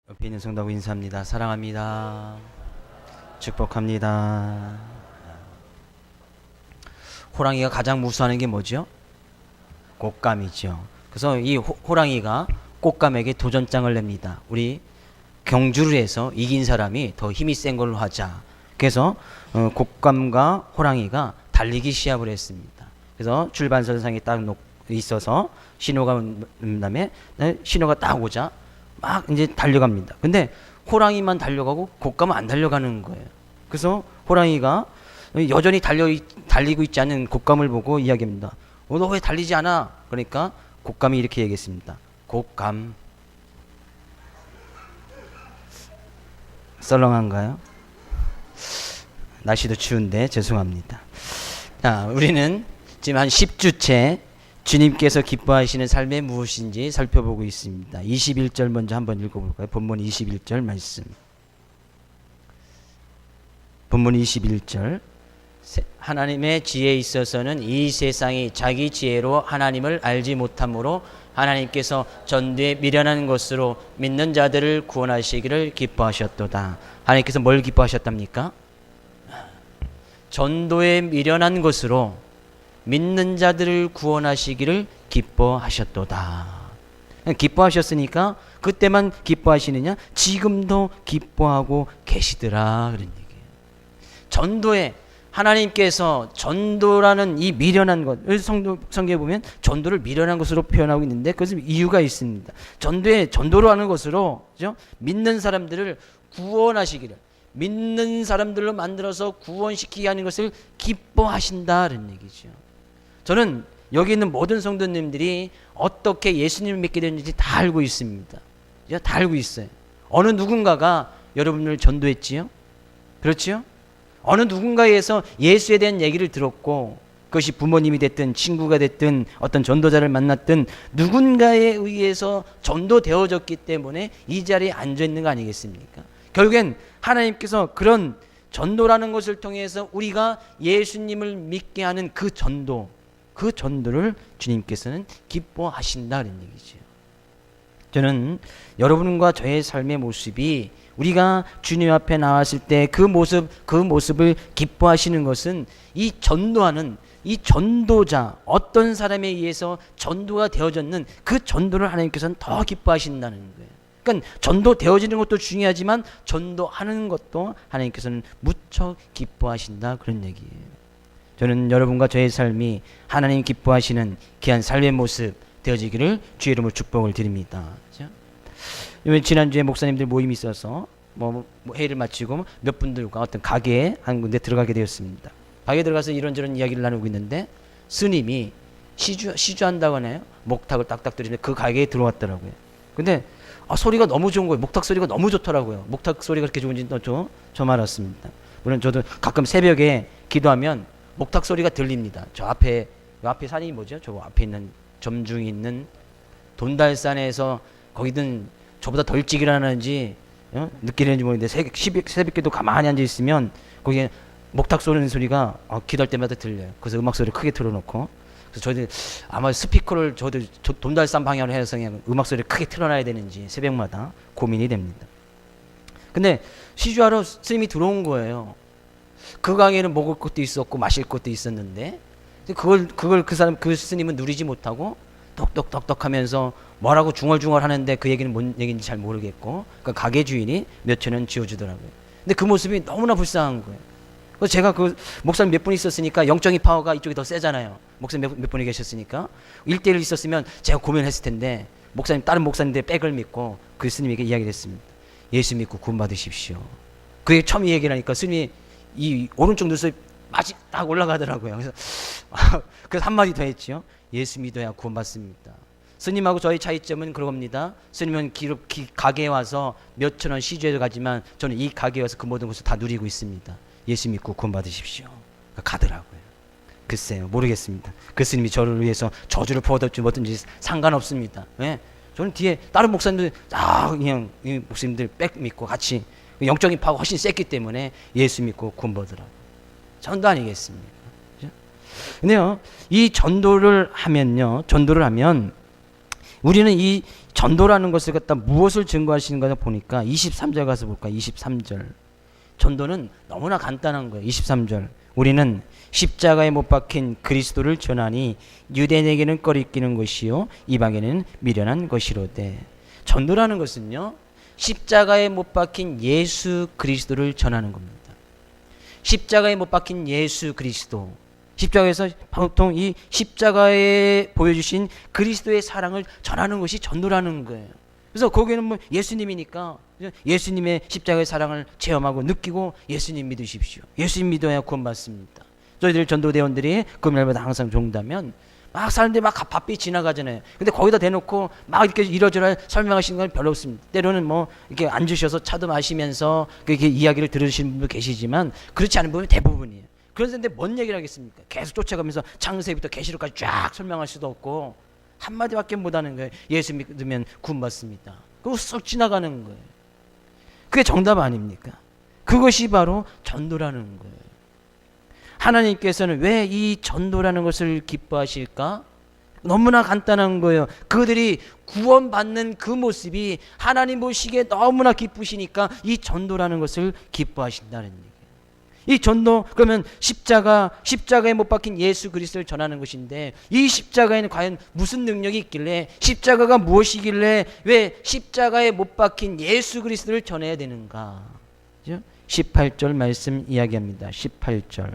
옆에 있는 성도하고 인사합니다. 사랑합니다. 축복합니다. 호랑이가 가장 무서워하는 게 뭐죠? 곶감이죠. 그래서 이 호랑이가 곶감에게 도전장을 냅니다. 우리 경주를 해서 이긴 사람이 더 힘이 센 걸로 하자. 그래서 곶감과 호랑이가 달리기 시합을 했습니다. 그래서 출발선상에 딱 있어서 신호가 온 다음에 신호가 딱 오자 막 이제 달려갑니다. 근데 호랑이만 달려가고 곶감은 안 달려가는 거예요. 그래서 호랑이가 여전히 달리고 있지 않은 곶감을 보고 이야기합니다. 너 왜 달리지 않아? 그러니까 곶감이 이렇게 얘기했습니다. 곶감, 썰렁한가요? 날씨도 추운데 죄송합니다. 자, 우리는 지금 한 10주째 주님께서 기뻐하시는 삶이 무엇인지 살펴보고 있습니다. 21절 먼저 한번 읽어볼까요? 본문 21절 말씀. 본문 21절. 하나님의 지혜에 있어서는 이 세상이 자기 지혜로 하나님을 알지 못하므로 하나님께서 전도에 미련한 것으로 믿는 자들을 구원하시기를 기뻐하셨도다. 하나님께서 뭘 기뻐하셨답니까? 전도에 미련한 것으로 믿는 자들을 구원하시기를 기뻐하셨도다. 기뻐하셨으니까 그때만 기뻐하시느냐? 지금도 기뻐하고 계시더라. 그런 얘기예요. 전도에 하나님께서 전도라는 이 미련한 것을 성경에 보면 전도를 미련한 것으로 표현하고 있는데 그것은 이유가 있습니다. 전도로 하는 것으로, 그죠? 믿는 사람들을 구원하시기를, 믿는 사람들로 만들어서 구원시키게 하는 것을 기뻐하신다는 얘기죠. 저는 여기 있는 모든 성도님들이 어떻게 예수님을 믿게 되는지 다 알고 있습니다. 다 알고 있어요. 어느 누군가가 여러분을 전도했지요? 그렇지요? 어느 누군가에서 예수에 대한 얘기를 들었고, 그것이 부모님이 됐든 친구가 됐든 어떤 전도자를 만났든 누군가에 의해서 전도되어졌기 때문에 이 자리에 앉아 있는 거 아니겠습니까? 결국엔 하나님께서 그런 전도라는 것을 통해서 우리가 예수님을 믿게 하는 그 전도를 주님께서는 기뻐하신다는 얘기죠. 저는 여러분과 저의 삶의 모습이 우리가 주님 앞에 나왔을 때 그 모습을 기뻐하시는 것은 이 전도하는 이 전도자, 어떤 사람에 의해서 전도가 되어졌는 그 전도를 하나님께서는 더 기뻐하신다는 거예요. 그러니까 전도되어지는 것도 중요하지만 전도하는 것도 하나님께서는 무척 기뻐하신다, 그런 얘기예요. 저는 여러분과 저의 삶이 하나님 기뻐하시는 귀한 삶의 모습 되어지기를 주의 이름으로 축복을 드립니다. 지난주에 목사님들 모임이 있어서 회의를 마치고 몇 분들과 어떤 가게에 한 군데 들어가게 되었습니다. 가게에 들어가서 이런저런 이야기를 나누고 있는데 스님이 시주한다고 하나요? 목탁을 딱딱 들이는데 그 가게에 들어왔더라고요. 근데 소리가 너무 좋은 거예요. 목탁 소리가 너무 좋더라고요. 목탁 소리가 그렇게 좋은지 저 알았습니다. 물론 저도 가끔 새벽에 기도하면 목탁 소리가 들립니다. 저 앞에 산이 뭐죠? 저 앞에 있는 점중이 있는 돈달산에서 거기든 저보다 덜 찌기라는지 느끼는지 모르겠는데 새벽에도 가만히 앉아 있으면 거기에 목탁 쏘는 소리가 기도할 때마다 들려요. 그래서 음악 소리를 크게 틀어놓고, 그래서 저희들 아마 스피커를 돈달산 방향으로 해서 그냥 음악 소리를 크게 틀어놔야 되는지 새벽마다 고민이 됩니다. 근데 시주하러 스님이 들어온 거예요. 그 강에는 먹을 것도 있었고 마실 것도 있었는데 그걸 그 스님은 누리지 못하고 똑똑똑똑 하면서 뭐라고 중얼중얼 하는데 그 얘기는 뭔 얘기인지 잘 모르겠고, 그 가게 주인이 몇천 원 지어주더라고요. 근데 그 모습이 너무나 불쌍한 거예요. 그래서 제가 그 목사님 몇 분 있었으니까 영적인 파워가 이쪽이 더 세잖아요. 목사님 몇 분이 계셨으니까 1대1 있었으면 제가 고민했을 텐데, 다른 목사님들의 백을 믿고 그 스님에게 이야기를 했습니다. 예수 믿고 구원 받으십시오. 그게 처음 얘기를 하니까 스님이 이 오른쪽 눈썹이 딱 올라가더라고요. 그래서 한마디 더 했지요. 예수 믿어야 구원 받습니다. 스님하고 저희 차이점은 그겁니다. 스님은 가게에 와서 몇천 원 시주해도 가지만 저는 이 가게에 와서 그 모든 것을 다 누리고 있습니다. 예수 믿고 구원 받으십시오. 가더라고요. 글쎄요, 모르겠습니다. 그 스님이 저를 위해서 저주를 퍼붓든지 뭐든지 상관없습니다. 네? 저는 뒤에 다른 목사님들 그냥 이 목사님들 백 믿고 같이 영적인 파워가 훨씬 셌기 때문에 예수 믿고 구원 받으라고. 전도 아니겠습니까? 근데요, 이 전도를 하면 우리는 이 전도라는 것을 갖다 무엇을 증거하시는가 보니까 23절 가서 볼까? 23절. 전도는 너무나 간단한 거예요. 23절. 우리는 십자가에 못 박힌 그리스도를 전하니 유대인에게는 꺼리끼는 것이요 이방에는 미련한 것이로되. 전도라는 것은요, 십자가에 못 박힌 예수 그리스도를 전하는 겁니다. 십자가에 못 박힌 예수 그리스도. 십자가에서 보통 이 십자가에 보여주신 그리스도의 사랑을 전하는 것이 전도라는 거예요. 그래서 거기에는 뭐 예수님이니까 예수님의 십자가의 사랑을 체험하고 느끼고 예수님 믿으십시오. 예수님 믿어야 구원받습니다. 저희들 전도대원들이 금요일마다 항상 종다면 막 사람들이 막 바삐 지나가잖아요. 근데 거기다 대놓고 막 이렇게 이러저러 설명하시는 건 별로 없습니다. 때로는 뭐 이렇게 앉으셔서 차도 마시면서 그렇게 이야기를 들으시는 분도 계시지만 그렇지 않은 분이 대부분이에요. 그런데 뭔 얘기를 하겠습니까? 계속 쫓아가면서 창세기부터 계시록까지 쫙 설명할 수도 없고 한마디밖에 못하는 거예요. 예수 믿으면 구원받습니다. 그거 쏙 지나가는 거예요. 그게 정답 아닙니까? 그것이 바로 전도라는 거예요. 하나님께서는 왜 이 전도라는 것을 기뻐하실까? 너무나 간단한 거예요. 그들이 구원받는 그 모습이 하나님 보시기에 너무나 기쁘시니까 이 전도라는 것을 기뻐하신다는 얘기예요. 이 전도, 그러면 십자가에 못 박힌 예수 그리스도를 전하는 것인데, 이 십자가에는 과연 무슨 능력이 있길래, 십자가가 무엇이길래 왜 십자가에 못 박힌 예수 그리스도를 전해야 되는가? 18절 말씀 이야기합니다. 18절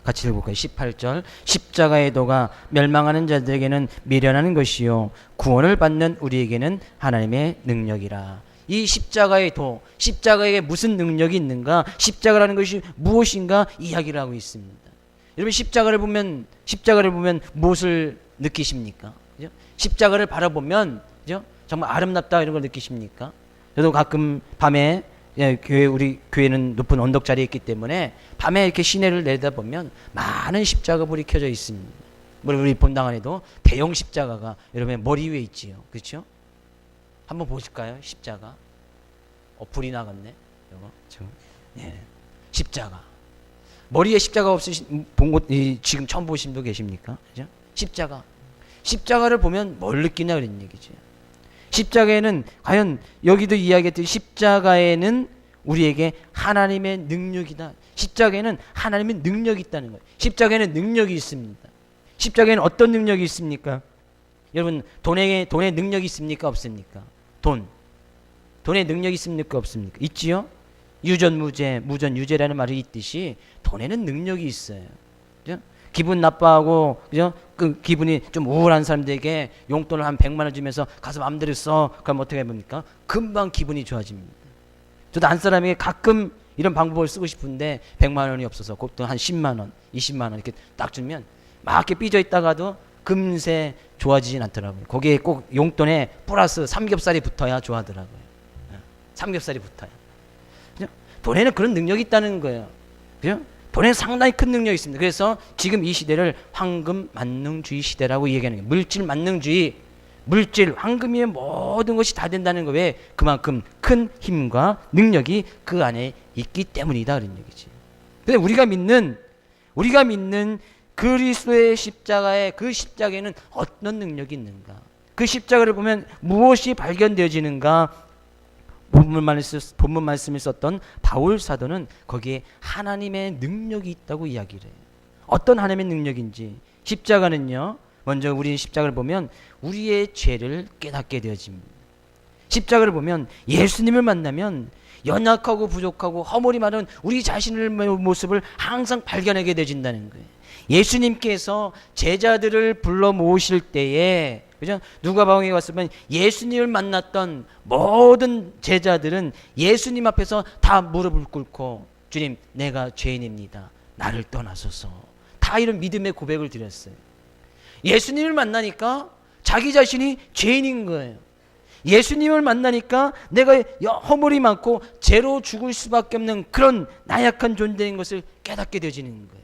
같이 읽어볼까요? 18절. 십자가의 도가 멸망하는 자들에게는 미련한 것이요 구원을 받는 우리에게는 하나님의 능력이라. 이 십자가의 도, 십자가에 무슨 능력이 있는가, 십자가라는 것이 무엇인가 이야기를 하고 있습니다. 여러분 십자가를 보면 무엇을 느끼십니까? 그죠? 십자가를 바라보면, 그죠? 정말 아름답다 이런 걸 느끼십니까? 저도 가끔 밤에, 우리 교회는 높은 언덕 자리에 있기 때문에 밤에 이렇게 시내를 내다보면 많은 십자가 불이 켜져 있습니다. 우리 본당 안에도 대형 십자가가 여러분의 머리 위에 있지요. 그렇죠? 한번 보실까요? 십자가. 불이 나갔네. 이거 십자가. 머리에 십자가 없으신 지금 처음 보신 분 계십니까? 그죠? 십자가. 십자가를 보면 뭘 느끼냐 그런 얘기죠. 십자가에는 과연 여기도 이야기했듯이 십자가에는 우리에게 하나님의 능력이다. 십자가에는 하나님의 능력이 있다는 거예요. 십자가에는 능력이 있습니다. 십자가에는 어떤 능력이 있습니까? 여러분 돈에 능력이 있습니까? 없습니까? 돈에 능력이 있습니까? 없습니까? 있지요? 유전무죄, 무전유죄라는 말이 있듯이 돈에는 능력이 있어요. 그죠? 기분 나빠하고, 그죠? 그 기분이 좀 우울한 사람들에게 용돈을 한 100만 원 주면서 가서 마음대로 써. 그럼 어떻게 해봅니까? 금방 기분이 좋아집니다. 저도 한 사람에게 가끔 이런 방법을 쓰고 싶은데 100만 원이 없어서 그것도 한 10만 원, 20만 원 이렇게 딱 주면 막 이렇게 삐져 있다가도 금세 좋아지진 않더라고요. 거기에 꼭 용돈에 플러스 삼겹살이 붙어야 좋아하더라고요. 삼겹살이 붙어요. 그죠? 돈에는 그런 능력이 있다는 거예요. 그죠? 돈에는 상당히 큰 능력이 있습니다. 그래서 지금 이 시대를 황금 만능주의 시대라고 얘기하는 거예요. 물질 만능주의, 물질, 황금이면 모든 것이 다 된다는 거. 왜? 그만큼 큰 힘과 능력이 그 안에 있기 때문이다 그런 얘기지. 근데 우리가 믿는 그리스도의 십자가에, 그 십자가에는 어떤 능력이 있는가? 그 십자가를 보면 무엇이 발견되어지는가? 본문 말씀을 썼던 바울 사도는 거기에 하나님의 능력이 있다고 이야기를 해요. 어떤 하나님의 능력인지. 십자가는요, 먼저 우리 십자가를 보면 우리의 죄를 깨닫게 되어집니다. 십자가를 보면 예수님을 만나면 연약하고 부족하고 허물이 많은 우리 자신의 모습을 항상 발견하게 되어진다는 거예요. 예수님께서 제자들을 불러 모으실 때에, 그죠? 누가복음에 갔으면 예수님을 만났던 모든 제자들은 예수님 앞에서 다 무릎을 꿇고 주님, 내가 죄인입니다. 나를 떠나소서. 다 이런 믿음의 고백을 드렸어요. 예수님을 만나니까 자기 자신이 죄인인 거예요. 예수님을 만나니까 내가 허물이 많고 죄로 죽을 수밖에 없는 그런 나약한 존재인 것을 깨닫게 되어지는 거예요.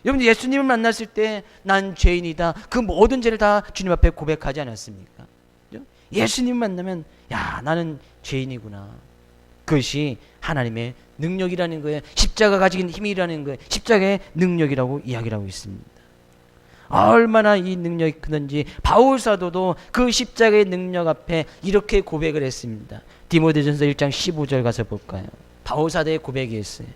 여러분 예수님을 만났을 때 난 죄인이다. 그 모든 죄를 다 주님 앞에 고백하지 않았습니까? 예수님 만나면 야, 나는 죄인이구나. 그것이 하나님의 능력이라는 거예요. 십자가 가지고 있는 힘이라는 거예요. 십자가의 능력이라고 이야기를 하고 있습니다. 얼마나 이 능력이 크든지 바울 사도도 그 십자가의 능력 앞에 이렇게 고백을 했습니다. 디모데전서 1장 15절 가서 볼까요? 바울 사도의 고백이었어요.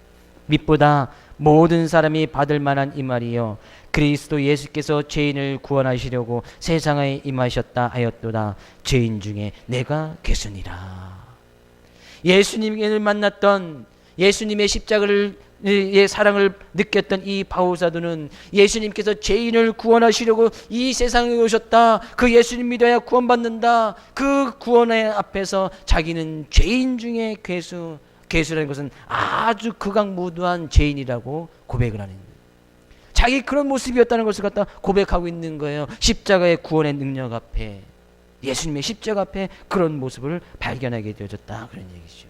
밑보다 모든 사람이 받을 만한 이 말이요 그리스도 예수께서 죄인을 구원하시려고 세상에 임하셨다 하였도다. 죄인 중에 내가 괴순이라. 예수님을 만났던, 예수님의 십자가를 의 사랑을 느꼈던 이 바울 사도는 예수님께서 죄인을 구원하시려고 이 세상에 오셨다, 그 예수님 믿어야 구원받는다, 그 구원의 앞에서 자기는 죄인 중에 괴수라는 것은 아주 극악무도한 죄인이라고 고백을 하는 거예요. 자기 그런 모습이었다는 것을 갖다 고백하고 있는 거예요. 십자가의 구원의 능력 앞에, 예수님의 십자가 앞에 그런 모습을 발견하게 되어졌다, 그런 얘기죠.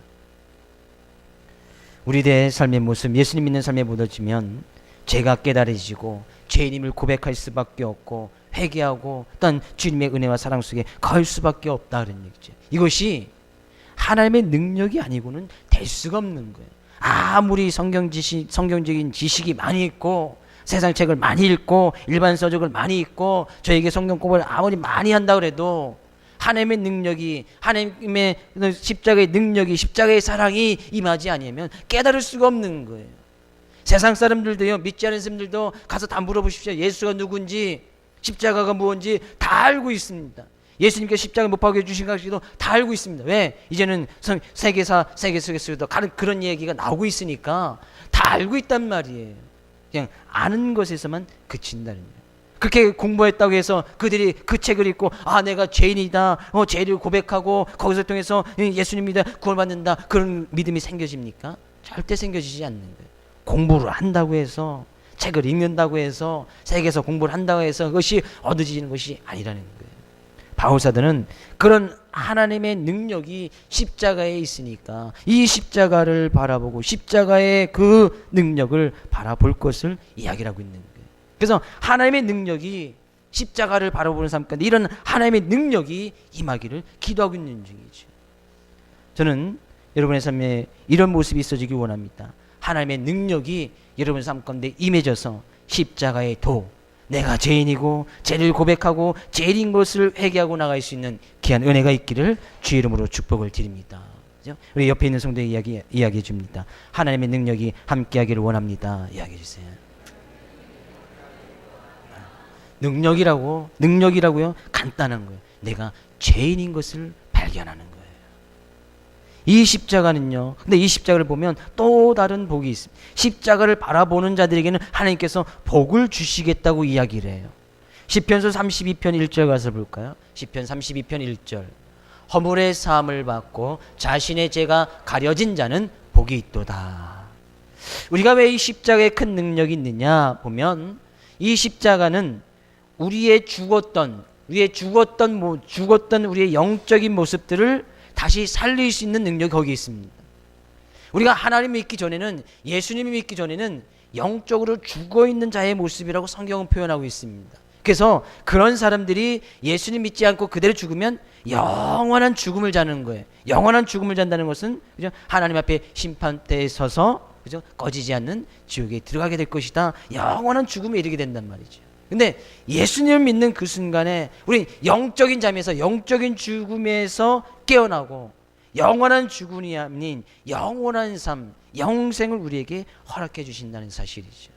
우리들의 삶의 모습, 예수님 믿는 삶에 묻어지면 죄가 깨달아지고 죄인임을 고백할 수밖에 없고 회개하고 또한 주님의 은혜와 사랑 속에 거할 수밖에 없다, 그런 얘기죠. 이것이 하나님의 능력이 아니고는 될 수가 없는 거예요. 아무리 성경적인 지식이 많이 있고 세상 책을 많이 읽고 일반 서적을 많이 읽고 저에게 성경 공부를 아무리 많이 한다 그래도 하나님의 능력이, 하나님의 십자가의 능력이, 십자가의 사랑이 임하지 아니하면 깨달을 수가 없는 거예요. 세상 사람들도요, 믿지 않은 사람들도 가서 다 물어보십시오. 예수가 누군지, 십자가가 무엇인지 다 알고 있습니다. 예수님께서 십자가 못 박혀 주신 것도 다 알고 있습니다. 왜? 이제는 세계 속에서도 그런 얘기가 나오고 있으니까 다 알고 있단 말이에요. 그냥 아는 것에서만 그친다는 거예요. 그렇게 공부했다고 해서 그들이 그 책을 읽고 내가 죄인이다, 죄를 고백하고 거기서 통해서 예수님이다 구원받는다, 그런 믿음이 생겨집니까? 절대 생겨지지 않는 거예요. 공부를 한다고 해서, 책을 읽는다고 해서, 세계에서 공부를 한다고 해서 그것이 얻어지는 것이 아니라는 거예요. 바울 사도는 그런 하나님의 능력이 십자가에 있으니까 이 십자가를 바라보고 십자가의 그 능력을 바라볼 것을 이야기를 하고 있는 거예요. 그래서 하나님의 능력이 십자가를 바라보는 삶 가운데 이런 하나님의 능력이 임하기를 기도하고 있는 중이죠. 저는 여러분의 삶에 이런 모습이 있어지기 원합니다. 하나님의 능력이 여러분의 삶 가운데 임해져서 십자가의 도, 내가 죄인이고 죄를 고백하고 죄인 것을 회개하고 나갈 수 있는 귀한 은혜가 있기를 주의 이름으로 축복을 드립니다. 우리 옆에 있는 성도에 이야기해 줍니다. 하나님의 능력이 함께하기를 원합니다. 이야기해 주세요. 능력이라고요? 간단한 거예요. 내가 죄인인 것을 발견하는 거예요. 이 십자가는요, 근데 이 십자가를 보면 또 다른 복이 있습니다. 십자가를 바라보는 자들에게는 하나님께서 복을 주시겠다고 이야기를 해요. 시편서 32편 1절 가서 볼까요? 시편 32편 1절. 허물의 사함을 받고 자신의 죄가 가려진 자는 복이 있도다. 우리가 왜 이 십자가에 큰 능력이 있느냐 보면, 이 십자가는 우리의 죽었던 우리의 영적인 모습들을 다시 살릴 수 있는 능력이 거기에 있습니다. 우리가 하나님을 믿기 전에는, 예수님을 믿기 전에는 영적으로 죽어있는 자의 모습이라고 성경은 표현하고 있습니다. 그래서 그런 사람들이 예수님 믿지 않고 그대로 죽으면 영원한 죽음을 자는 거예요. 영원한 죽음을 잔다는 것은, 그죠? 하나님 앞에 심판대에 서서, 그죠? 꺼지지 않는 지옥에 들어가게 될 것이다. 영원한 죽음에 이르게 된단 말이죠. 근데 예수님을 믿는 그 순간에 우리 영적인 잠에서, 영적인 죽음에서 깨어나고 영원한 죽음이 아닌 영원한 삶, 영생을 우리에게 허락해 주신다는 사실이죠.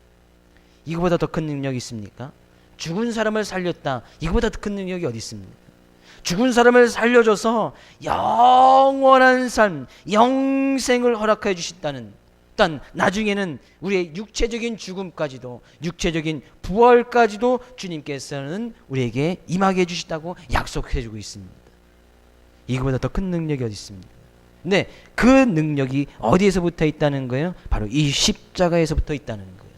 이거보다 더 큰 능력이 있습니까? 죽은 사람을 살렸다, 이거보다 더 큰 능력이 어디 있습니까? 죽은 사람을 살려줘서 영원한 삶, 영생을 허락해 주신다는, 일단 나중에는 우리의 육체적인 죽음까지도, 육체적인 부활까지도 주님께서는 우리에게 임하게 해주시다고 약속해 주고 있습니다. 이거보다 더 큰 능력이 어디 있습니까? 근데 그 능력이 어디에서 붙어 있다는 거예요? 바로 이 십자가에서 붙어 있다는 거예요.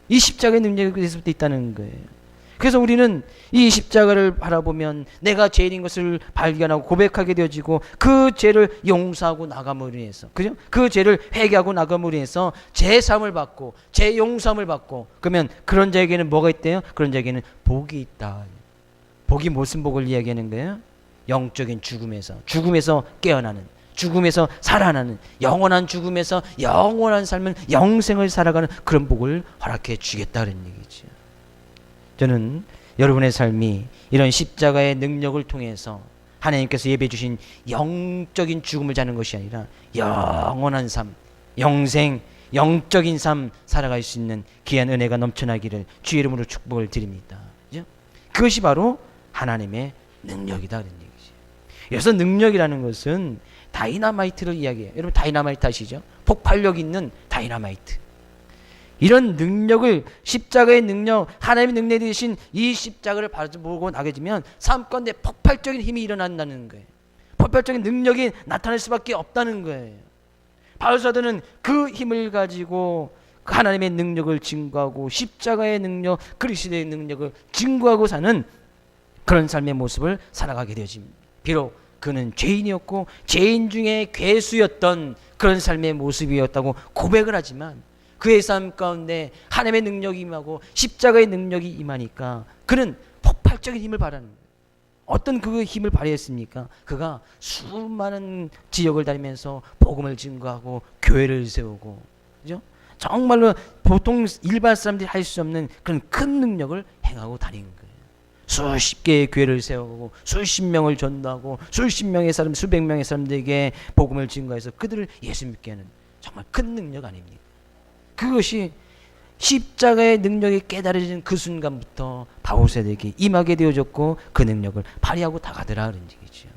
이 십자가의 능력이 어디에서 붙어 있다는 거예요. 그래서 우리는 이 십자가를 바라보면 내가 죄인인 것을 발견하고 고백하게 되어지고, 그 죄를 용서하고 나감으로 인해서, 그죠? 그 죄를 회개하고 나감으로 인해서 죄 사함을 받고 죄 용서함을 받고, 그러면 그런 자에게는 뭐가 있대요? 그런 자에게는 복이 있다. 복이 무슨 복을 이야기하는 거예요? 영적인 죽음에서 깨어나는, 죽음에서 살아나는, 영원한 죽음에서 영원한 삶은 영생을 살아가는 그런 복을 허락해 주겠다는 얘기죠. 저는 여러분의 삶이 이런 십자가의 능력을 통해서 하나님께서 예배해 주신 영적인 죽음을 자는 것이 아니라 영원한 삶, 영생, 영적인 삶 살아갈 수 있는 귀한 은혜가 넘쳐나기를 주의 이름으로 축복을 드립니다. 그죠? 그것이 바로 하나님의 능력이다 그런 얘기죠. 여기서 능력이라는 것은 다이나마이트를 이야기해요. 여러분 다이나마이트 아시죠? 폭발력 있는 다이나마이트. 이런 능력을, 십자가의 능력, 하나님의 능력이 되신 이 십자가를 바라보고 나게 되면 삶 가운데 폭발적인 힘이 일어난다는 거예요. 폭발적인 능력이 나타날 수밖에 없다는 거예요. 바울 사도는 그 힘을 가지고 하나님의 능력을 증거하고 십자가의 능력, 그리스도의 능력을 증거하고 사는 그런 삶의 모습을 살아가게 되어집니다. 비록 그는 죄인이었고 죄인 중에 괴수였던 그런 삶의 모습이었다고 고백을 하지만 그의 삶 가운데 하나님의 능력이 임하고 십자가의 능력이 임하니까 그는 폭발적인 힘을 발하는 거예요. 어떤 그 힘을 발휘했습니까? 그가 수많은 지역을 다니면서 복음을 증거하고 교회를 세우고, 그죠? 정말로 보통 일반 사람들이 할 수 없는 그런 큰 능력을 행하고 다닌 거예요. 수십 개의 교회를 세우고 수십 명을 전도하고 수십 명의 사람, 수백 명의 사람들에게 복음을 증거해서 그들을 예수 믿게 하는 정말 큰 능력 아닙니까? 그것이 십자가의 능력이 깨달아지는 그 순간부터 바울 세대에게 임하게 되어졌고 그 능력을 발휘하고 다가더라 그런 얘기죠.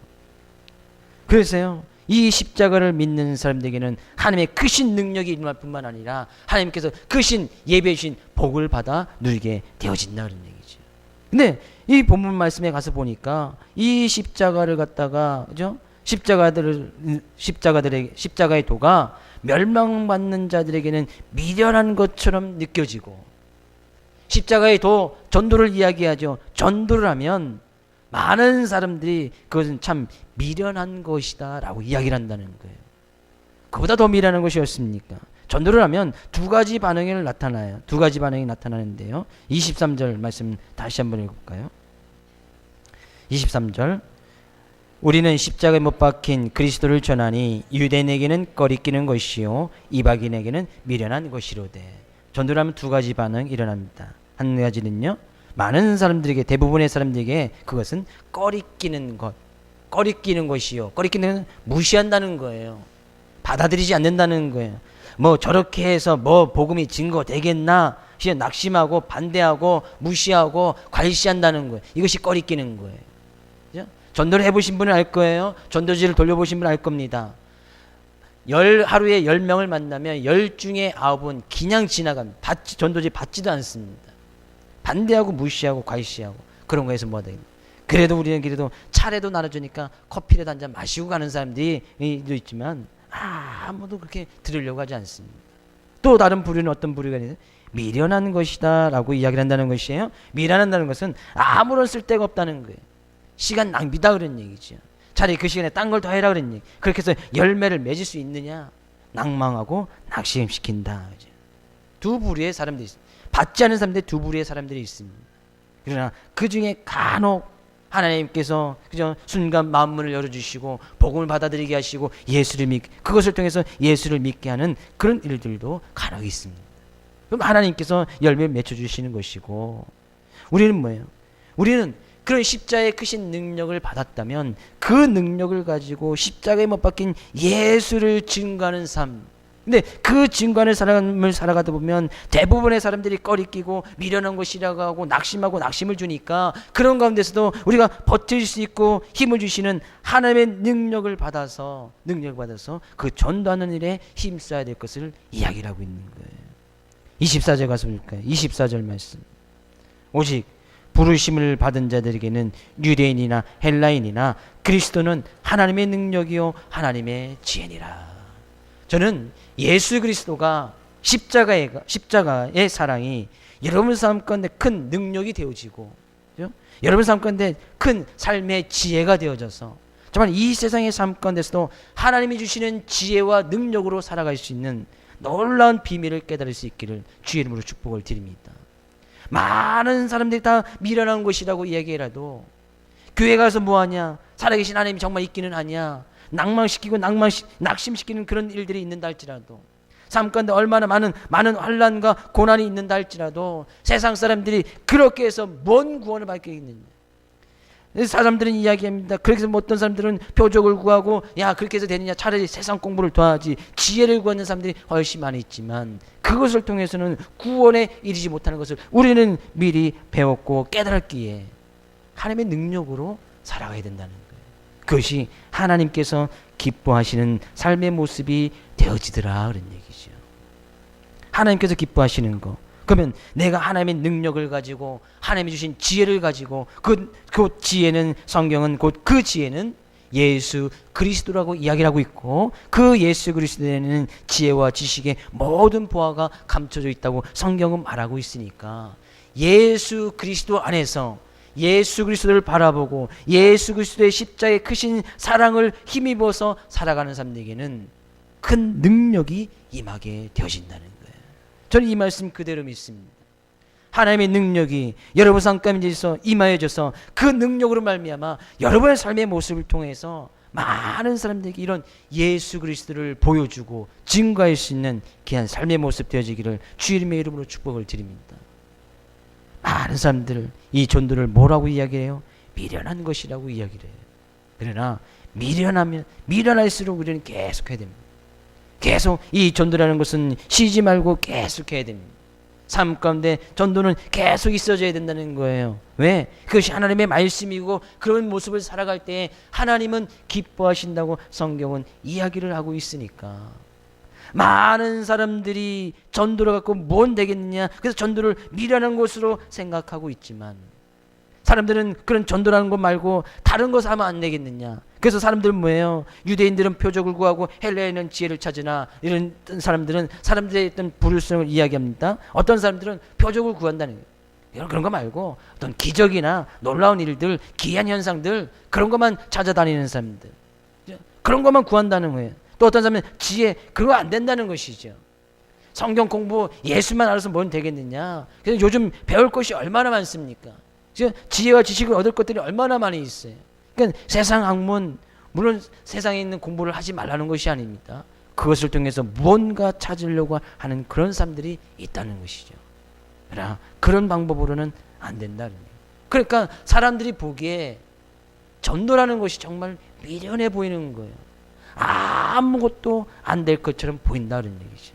그래서요, 이 십자가를 믿는 사람들에게는 하나님의 크신 능력이 임할 뿐만 아니라 하나님께서 크신 예배해 주신 복을 받아 누리게 되어진다 그런 얘기죠. 근데 이 본문 말씀에 가서 보니까 이 십자가를 갖다가, 그죠? 십자가의 도가 멸망받는 자들에게는 미련한 것처럼 느껴지고, 십자가의 도, 전도를 이야기하죠. 전도를 하면 많은 사람들이 그것은 참 미련한 것이다 라고 이야기를 한다는 거예요. 그보다 더 미련한 것이 없습니까? 전도를 하면 두 가지 반응이 나타나요. 두 가지 반응이 나타나는데요. 23절 말씀 다시 한번 읽어볼까요? 23절, 우리는 십자가에 못 박힌 그리스도를 전하니 유대인에게는 꺼리끼는 것이요 이방인에게는 미련한 것이로되. 전도를 하면 두 가지 반응 일어납니다. 한 가지는요, 많은 사람들에게, 대부분의 사람들에게 그것은 꺼리끼는 것, 꺼리끼는 것이요, 꺼리끼는 무시한다는 거예요. 받아들이지 않는다는 거예요. 뭐 저렇게 해서 뭐 복음이 증거되겠나 낙심하고 반대하고 무시하고 괄시한다는 거예요. 이것이 꺼리끼는 거예요. 그죠? 전도를 해보신 분은 알 거예요. 전도지를 돌려보신 분은 알 겁니다. 하루에 10명을 만나면 10 중에 9은 그냥 지나갑니다. 전도지 받지도 않습니다. 반대하고 무시하고 괄시하고 그런 거에서 뭐가 되겠나. 그래도 우리는 차례도 나눠주니까 커피라도 한잔 마시고 가는 사람들이 있지만 아무도 그렇게 들으려고 하지 않습니다. 또 다른 부류는 어떤 부류가 있는데 미련한 것이다 라고 이야기를 한다는 것이에요. 미련한다는 것은 아무런 쓸데가 없다는 거예요. 시간 낭비다 그런 얘기죠. 차라리 그 시간에 딴 걸 더 해라 그런 얘기. 그렇게 해서 열매를 맺을 수 있느냐? 낭망하고 낙심시킨다. 두 부류의 사람들이 있습니다. 받지 않은 사람들 두 부류의 사람들이 있습니다. 그러나 그 중에 간혹 하나님께서 그저 순간 마음문을 열어주시고 복음을 받아들이게 하시고 그것을 통해서 예수를 믿게 하는 그런 일들도 간혹 있습니다. 그럼 하나님께서 열매를 맺혀주시는 것이고, 우리는 뭐예요? 우리는 그런 십자가의 크신 능력을 받았다면 그 능력을 가지고 십자가에 못 박힌 예수를 증거하는 삶, 근데 그 증거하는 삶을 살아가다 보면 대부분의 사람들이 꺼리끼고 미련한 것이라고 하고 낙심하고 낙심을 주니까 그런 가운데서도 우리가 버틸 수 있고 힘을 주시는 하나님의 능력을 받아서 그 전도하는 일에 힘써야 될 것을 이야기를 하고 있는 거예요. 24절 가서 볼까요? 24절 말씀. 오직 부르심을 받은 자들에게는 유대인이나 헬라인이나 그리스도는 하나님의 능력이요 하나님의 지혜니라. 저는 예수 그리스도가 십자가의 사랑이 여러분 삶 가운데 큰 능력이 되어지고, 그렇죠? 여러분 삶 가운데 큰 삶의 지혜가 되어져서 정말 이 세상의 삶 가운데서도 하나님이 주시는 지혜와 능력으로 살아갈 수 있는 놀라운 비밀을 깨달을 수 있기를 주의 이름으로 축복을 드립니다. 많은 사람들이 다 미련한 것이라고 얘기해라도 교회 가서 뭐하냐, 살아계신 하나님이 정말 있기는 하냐, 낭망시키고 낙심시키는 그런 일들이 있는다 할지라도 삶 가운데 얼마나 많은 환난과 고난이 있는다 할지라도 세상 사람들이 그렇게 해서 뭔 구원을 받겠느냐. 사람들은 이야기합니다. 그렇게 해서 어떤 사람들은 표적을 구하고 야 그렇게 해서 되느냐, 차라리 세상 공부를 더 하지, 지혜를 구하는 사람들이 훨씬 많이 있지만 그것을 통해서는 구원에 이르지 못하는 것을 우리는 미리 배웠고 깨달았기에 하나님의 능력으로 살아가야 된다는 거예요. 그것이 하나님께서 기뻐하시는 삶의 모습이 되어지더라 그런 얘기죠. 하나님께서 기뻐하시는 거, 그러면 내가 하나님의 능력을 가지고 하나님이 주신 지혜를 가지고 그 지혜는, 성경은 곧 그 지혜는 예수 그리스도라고 이야기를 하고 있고, 그 예수 그리스도에는 지혜와 지식의 모든 보화가 감춰져 있다고 성경은 말하고 있으니까 예수 그리스도 안에서 예수 그리스도를 바라보고 예수 그리스도의 십자가의 크신 사랑을 힘입어서 살아가는 사람들에게는 큰 능력이 임하게 되어진다는 거예요. 저는 이 말씀 그대로 믿습니다. 하나님의 능력이 여러분 삶 가운데 임하여져서 그 능력으로 말미암아 여러분의 삶의 모습을 통해서 많은 사람들에게 이런 예수 그리스도를 보여주고 증거할 수 있는 귀한 삶의 모습 되어지기를 주 이름의 이름으로 축복을 드립니다. 많은 사람들을 이 전도를 뭐라고 이야기해요? 미련한 것이라고 이야기를 해요. 그러나 미련할수록 우리는 계속 해야 됩니다. 계속 이 전도라는 것은 쉬지 말고 계속 해야 됩니다. 삶 가운데 전도는 계속 있어져야 된다는 거예요. 왜? 그것이 하나님의 말씀이고 그런 모습을 살아갈 때 하나님은 기뻐하신다고 성경은 이야기를 하고 있으니까 많은 사람들이 전도를 갖고 뭔 되겠느냐, 그래서 전도를 미련한 것으로 생각하고 있지만 사람들은 그런 전도라는 것 말고 다른 것을 하면 안 되겠느냐. 그래서 사람들은 뭐예요? 유대인들은 표적을 구하고 헬라인은 지혜를 찾으나, 이런 사람들은 사람들의 어떤 불율성을 이야기합니다. 어떤 사람들은 표적을 구한다는 거예요. 그런 거 말고 어떤 기적이나 놀라운 일들, 기이한 현상들, 그런 것만 찾아다니는 사람들, 그런 것만 구한다는 거예요. 또 어떤 사람은 지혜, 그거 안 된다는 것이죠. 성경 공부 예수만 알아서 뭔 되겠느냐. 그래서 요즘 배울 것이 얼마나 많습니까? 지혜와 지식을 얻을 것들이 얼마나 많이 있어요. 그러니까 세상 학문, 물론 세상에 있는 공부를 하지 말라는 것이 아닙니다. 그것을 통해서 무언가 찾으려고 하는 그런 사람들이 있다는 것이죠. 그러나 그런 방법으로는 안 된다는 거예요. 그러니까 사람들이 보기에 전도라는 것이 정말 미련해 보이는 거예요. 아무것도 안 될 것처럼 보인다는 얘기죠.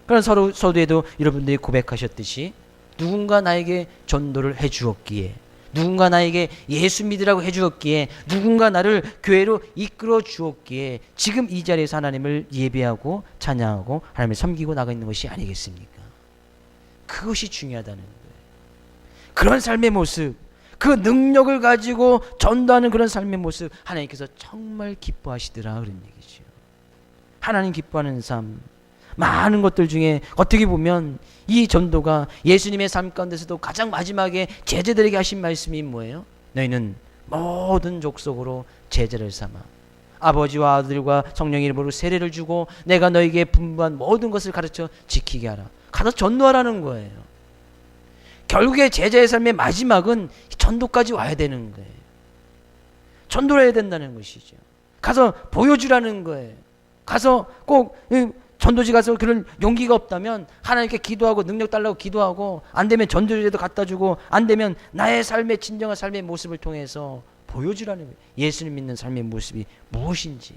그런 서두에도 여러분들이 고백하셨듯이 누군가 나에게 전도를 해주었기에, 누군가 나에게 예수 믿으라고 해주었기에, 누군가 나를 교회로 이끌어 주었기에 지금 이 자리에서 하나님을 예배하고 찬양하고 하나님을 섬기고 나가 있는 것이 아니겠습니까? 그것이 중요하다는 거예요. 그런 삶의 모습, 그 능력을 가지고 전도하는 그런 삶의 모습, 하나님께서 정말 기뻐하시더라 그런 얘기죠. 하나님 기뻐하는 삶, 많은 것들 중에 어떻게 보면 이 전도가 예수님의 삶 가운데서도 가장 마지막에 제자들에게 하신 말씀이 뭐예요? 너희는 모든 족속으로 제자를 삼아 아버지와 아들과 성령의 이름으로 세례를 주고 내가 너희에게 분부한 모든 것을 가르쳐 지키게 하라. 가서 전도하라는 거예요. 결국에 제자의 삶의 마지막은 전도까지 와야 되는 거예요. 전도를 해야 된다는 것이죠. 가서 보여주라는 거예요. 가서 꼭 전도지 가서 그런 용기가 없다면 하나님께 기도하고 능력 달라고 기도하고, 안 되면 전도지라도 갖다 주고, 안 되면 나의 삶의 진정한 삶의 모습을 통해서 보여주라는 거예요. 예수님 믿는 삶의 모습이 무엇인지.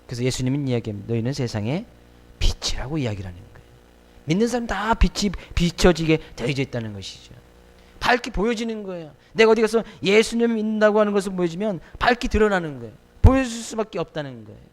그래서 예수님은 이야기합니다. 너희는 세상의 빛이라고 이야기를 하는 거예요. 믿는 사람 다 빛이 비춰지게 되어져 있다는 것이죠. 밝게 보여지는 거예요. 내가 어디 가서 예수님을 믿는다고 하는 것을 보여주면 밝게 드러나는 거예요. 보여줄 수밖에 없다는 거예요.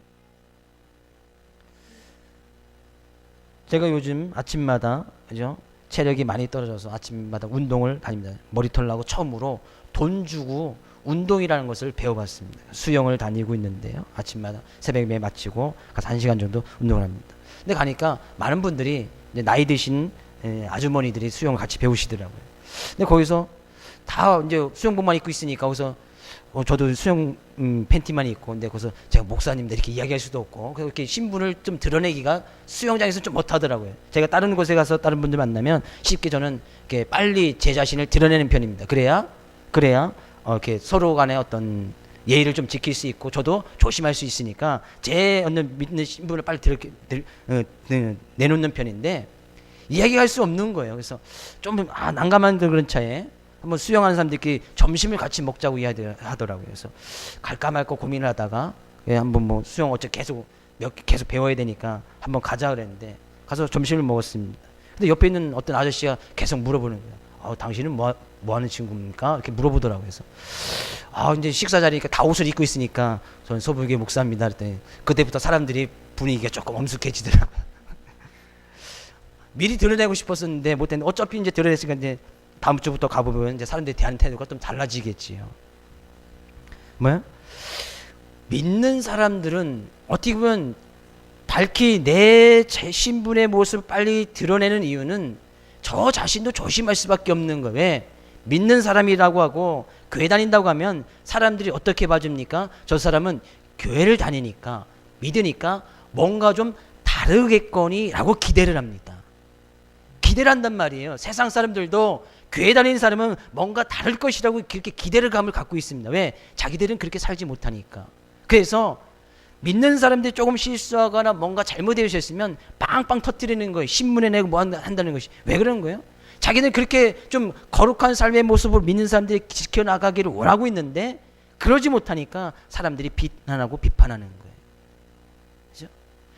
제가 요즘 아침마다, 그죠? 체력이 많이 떨어져서 아침마다 운동을 다닙니다. 머리털 나고 처음으로 돈 주고 운동이라는 것을 배워봤습니다. 수영을 다니고 있는데요. 아침마다 새벽에 마치고 가서 1시간 정도 운동을 합니다. 근데 가니까 많은 분들이 이제 나이 드신 아주머니들이 수영을 같이 배우시더라고요. 근데 거기서 다 이제 수영복만 입고 있으니까 거기서 저도 수영 팬티만 입고, 근데 거기서 제가 목사님들 이렇게 이야기할 수도 없고, 그렇게 신분을 좀 드러내기가 수영장에서 좀 못하더라고요. 제가 다른 곳에 가서 다른 분들 만나면 쉽게 저는 이렇게 빨리 제 자신을 드러내는 편입니다. 그래야 이렇게 서로 간에 어떤 예의를 좀 지킬 수 있고 저도 조심할 수 있으니까 제 어떤 믿는 신분을 빨리 내놓는 편인데 이야기할 수 없는 거예요. 그래서 좀 난감한 그런 차에 한번 수영하는 사람들끼리 점심을 같이 먹자고 이야기하더라고요. 그래서 갈까 말까 고민을 하다가 한번 뭐 수영 어째 계속 배워야 되니까 한번 가자 그랬는데 가서 점심을 먹었습니다. 근데 옆에 있는 어떤 아저씨가 계속 물어보는 거예요. 당신은 뭐 하는 친구입니까? 이렇게 물어보더라고요. 그래서 이제 식사 자리니까 다 옷을 입고 있으니까 저는 서부교회 목사입니다. 그랬더니 그때부터 사람들이 분위기가 조금 엄숙해지더라고요. 미리 드러내고 싶었었는데 못했는데 어차피 이제 드러냈으니까 이제 다음 주부터 가보면 이제 사람들이 대하는 태도가 좀 달라지겠지요. 뭐야? 믿는 사람들은 어떻게 보면 밝히 내 신분의 모습을 빨리 드러내는 이유는 저 자신도 조심할 수밖에 없는 거예요. 왜? 믿는 사람이라고 하고 교회 다닌다고 하면 사람들이 어떻게 봐줍니까? 저 사람은 교회를 다니니까 믿으니까 뭔가 좀 다르겠거니 라고 기대를 합니다. 기대를 한단 말이에요. 세상 사람들도 교회 다니는 사람은 뭔가 다를 것이라고 그렇게 기대감을 갖고 있습니다. 왜? 자기들은 그렇게 살지 못하니까. 그래서 믿는 사람들이 조금 실수하거나 뭔가 잘못되셨으면 빵빵 터뜨리는 거예요. 신문에 내고 뭐 한다는 것이. 왜 그런 거예요? 자기는 그렇게 좀 거룩한 삶의 모습을 믿는 사람들이 지켜나가기를 원하고 있는데 그러지 못하니까 사람들이 비난하고 비판하는 거예요. 그죠?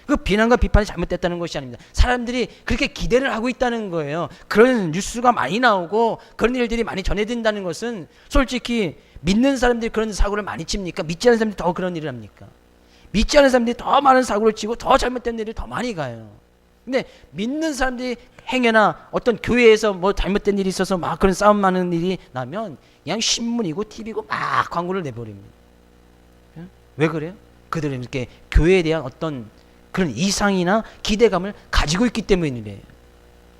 그 비난과 비판이 잘못됐다는 것이 아닙니다. 사람들이 그렇게 기대를 하고 있다는 거예요. 그런 뉴스가 많이 나오고 그런 일들이 많이 전해진다는 것은 솔직히 믿는 사람들이 그런 사고를 많이 칩니까? 믿지 않는 사람들이 더 그런 일을 합니까? 믿지 않는 사람들이 더 많은 사고를 치고 더 잘못된 일이 더 많이 가요. 근데 믿는 사람들이 행여나 어떤 교회에서 뭐 잘못된 일이 있어서 막 그런 싸움 많은 일이 나면 그냥 신문이고 TV고 막 광고를 내버립니다. 왜 그래요? 그들은 이렇게 교회에 대한 어떤 그런 이상이나 기대감을 가지고 있기 때문이래요.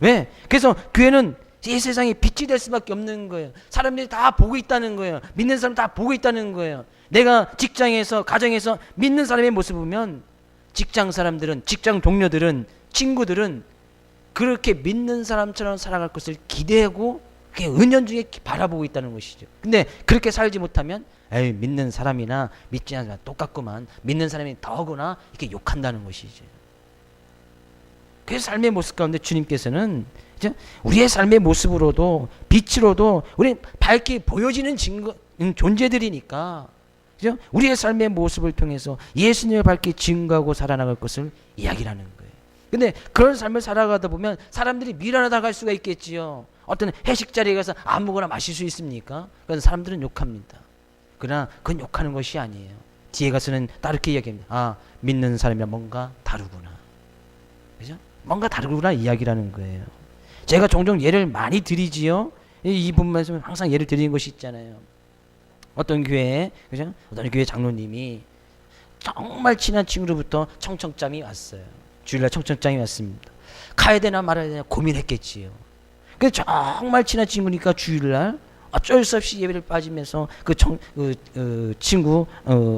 왜? 그래서 교회는 이 세상에 빛이 될 수밖에 없는 거예요. 사람들이 다 보고 있다는 거예요. 믿는 사람 다 보고 있다는 거예요. 내가 직장에서 가정에서 믿는 사람의 모습을 보면 직장 사람들은 직장 동료들은 친구들은 그렇게 믿는 사람처럼 살아갈 것을 기대하고 그게 은연중에 바라보고 있다는 것이죠. 근데 그렇게 살지 못하면 에이 믿는 사람이나 믿지 않는 사람 똑같구만. 믿는 사람이 더구나 이렇게 욕한다는 것이죠. 그래서 삶의 모습 가운데 주님께서는 우리의 삶의 모습으로도 빛으로도 우리 밝게 보여지는 존재들이니까 그죠? 우리의 삶의 모습을 통해서 예수님을 밝게 증거하고 살아나갈 것을 이야기하는 거예요. 근데 그런 삶을 살아가다 보면 사람들이 미련하다 갈 수가 있겠지요. 어떤 회식 자리에 가서 아무거나 마실 수 있습니까? 그래서 사람들은 욕합니다. 그러나 그건 욕하는 것이 아니에요. 뒤에 가서는 다르게 이야기합니다. 믿는 사람이랑 뭔가 다르구나. 그죠? 뭔가 다르구나 이야기라는 거예요. 제가 종종 예를 많이 드리지요. 이 부분에서 항상 예를 드리는 것이 있잖아요. 어떤 교회에, 그죠? 어떤 교회 장로님이 정말 친한 친구로부터 청청장이 왔어요. 주일날 청청장이 왔습니다. 가야 되나 말아야 되나 고민했겠지요. 그래서 정말 친한 친구니까 주일날 어쩔 수 없이 예배를 빠지면서 친구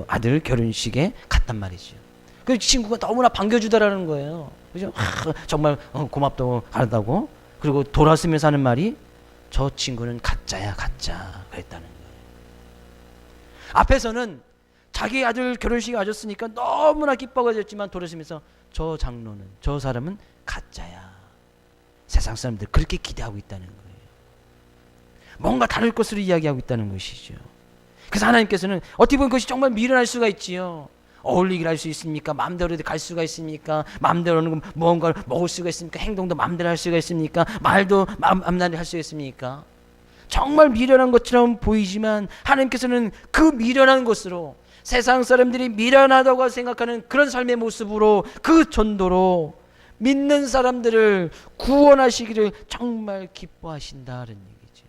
아들 결혼식에 갔단 말이죠. 그 친구가 너무나 반겨주더라는 거예요. 그죠? 정말 고맙다고 하다고. 그리고 돌아서면서 하는 말이 저 친구는 가짜야 가짜 그랬다는 거예요. 앞에서는 자기 아들 결혼식에 와줬으니까 너무나 기뻐가졌지만 돌아서면서 저 장로는 저 사람은 가짜야. 세상 사람들 그렇게 기대하고 있다는 거예요. 뭔가 다를 것으로 이야기하고 있다는 것이죠. 그래서 하나님께서는 어떻게 보면 그것이 정말 미련할 수가 있지요. 어울리기를 할 수 있습니까? 마음대로 갈 수가 있습니까? 마음대로는 무언가를 먹을 수가 있습니까? 행동도 마음대로 할 수가 있습니까? 말도 마음대로 할 수가 있습니까? 정말 미련한 것처럼 보이지만 하나님께서는 그 미련한 것으로 세상 사람들이 미련하다고 생각하는 그런 삶의 모습으로 그 전도로 믿는 사람들을 구원하시기를 정말 기뻐하신다는 얘기죠.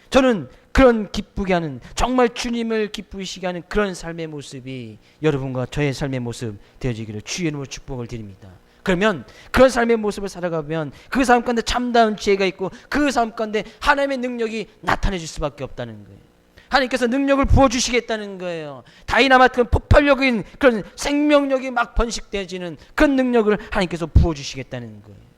저는 그런 기쁘게 하는 정말 주님을 기쁘시게 하는 그런 삶의 모습이 여러분과 저의 삶의 모습 되어지기를 주의 이름으로 축복을 드립니다. 그러면 그런 삶의 모습을 살아가면 그 삶 가운데 참다운 지혜가 있고 그 삶 가운데 하나님의 능력이 나타내줄 수밖에 없다는 거예요. 하나님께서 능력을 부어주시겠다는 거예요. 다이나마트 폭발력인 그런 생명력이 막 번식되어지는 그런 능력을 하나님께서 부어주시겠다는 거예요.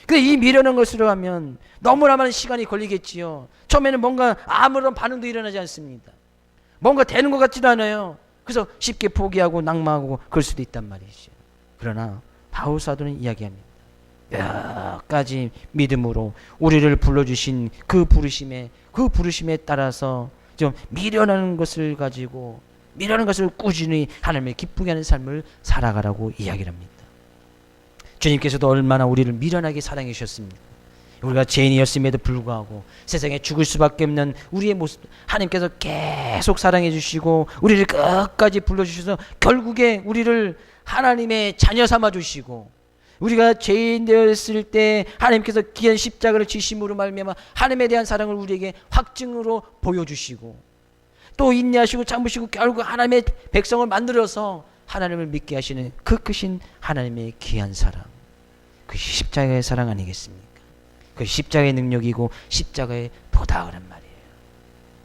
근데 이 미련한 것으로 하면 너무나 많은 시간이 걸리겠지요. 처음에는 뭔가 아무런 반응도 일어나지 않습니다. 뭔가 되는 것 같지도 않아요. 그래서 쉽게 포기하고 낙마하고 그럴 수도 있단 말이죠. 그러나 바울 사도는 이야기합니다. 몇 가지 믿음으로 우리를 불러주신 그 부르심에 따라서 좀 미련한 것을 가지고 미련한 것을 꾸준히 하나님을 기쁘게 하는 삶을 살아가라고 이야기를 합니다. 주님께서도 얼마나 우리를 미련하게 사랑해 주셨습니까? 우리가 죄인이었음에도 불구하고 세상에 죽을 수밖에 없는 우리의 모습 하나님께서 계속 사랑해 주시고 우리를 끝까지 불러주셔서 결국에 우리를 하나님의 자녀 삼아 주시고 우리가 죄인 되었을 때 하나님께서 귀한 십자가를 지심으로 말미암아 하나님에 대한 사랑을 우리에게 확증으로 보여주시고 또 인내하시고 참으시고 결국 하나님의 백성을 만들어서 하나님을 믿게 하시는 그 크신 하나님의 귀한 사랑, 그 십자가의 사랑 아니겠습니까? 그 십자가의 능력이고 십자가의 보답이란 말이에요.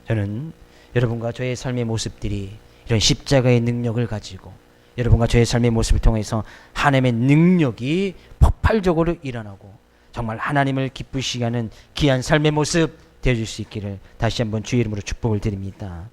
저는 여러분과 저의 삶의 모습들이 이런 십자가의 능력을 가지고 여러분과 저의 삶의 모습을 통해서 하나님의 능력이 폭발적으로 일어나고 정말 하나님을 기쁘시게 하는 귀한 삶의 모습 되어줄 수 있기를 다시 한번 주의 이름으로 축복을 드립니다.